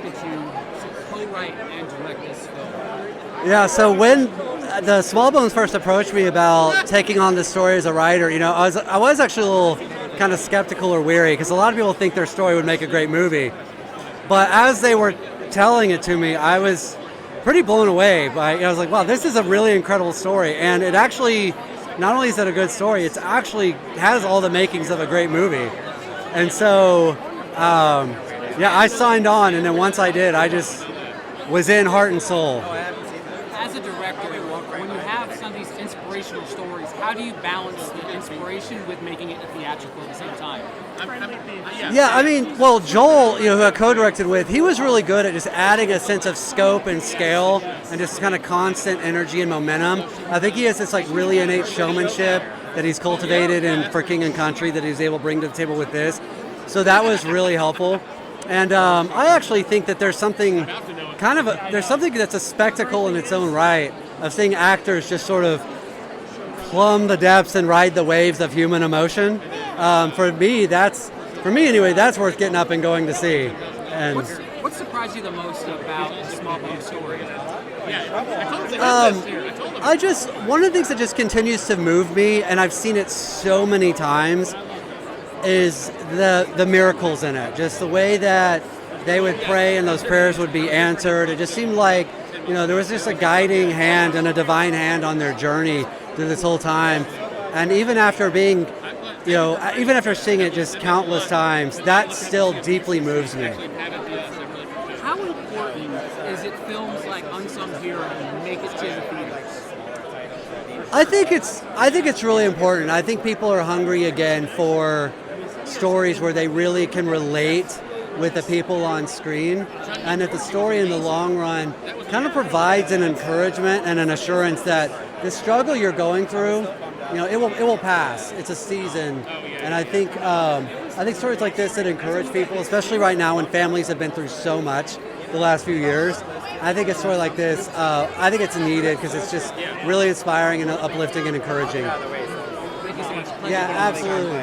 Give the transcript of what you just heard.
attracted you to co-write and direct this film? Yeah, so when the Small Bones first approached me about taking on this story as a writer, I was actually a little kind of skeptical or weary because a lot of people think their story would make a great movie. But as they were telling it to me, I was pretty blown away I was like, wow, this is a really incredible story. And it actually, not only is it a good story, it's actually has all the makings of a great movie. And so, I signed on, and then once I did, I just was in heart and soul. As a director, when you have some of these inspirational stories, how do you balance the inspiration with making it theatrical at the same time? Joel, who I co-directed with, he was really good at just adding a sense of scope and scale and just kind of constant energy and momentum. I think he has this really innate showmanship that he's cultivated for King and Country that he's able to bring to the table with this. So that was really helpful. And I actually think that there's something that's a spectacle in its own right of seeing actors just sort of plumb the depths and ride the waves of human emotion. For me anyway, that's worth getting up and going to see. And what surprised you the most about the Small Bones story? One of the things that just continues to move me, and I've seen it so many times, is the miracles in it. Just the way that they would pray and those prayers would be answered. It just seemed like, there was just a guiding hand and a divine hand on their journey through this whole time. And even after being, even after seeing it just countless times, that still deeply moves me. How important is it films like Unsung Hero make it to the theaters? I think it's really important. I think people are hungry again for stories where they really can relate with the people on screen, and that the story in the long run kind of provides an encouragement and an assurance that the struggle you're going through, it will pass. It's a season, and I think stories like this that encourage people, especially right now when families have been through so much the last few years. I think a story like this, I think it's needed because it's just really inspiring and uplifting and encouraging. Thank you so much. Yeah, absolutely.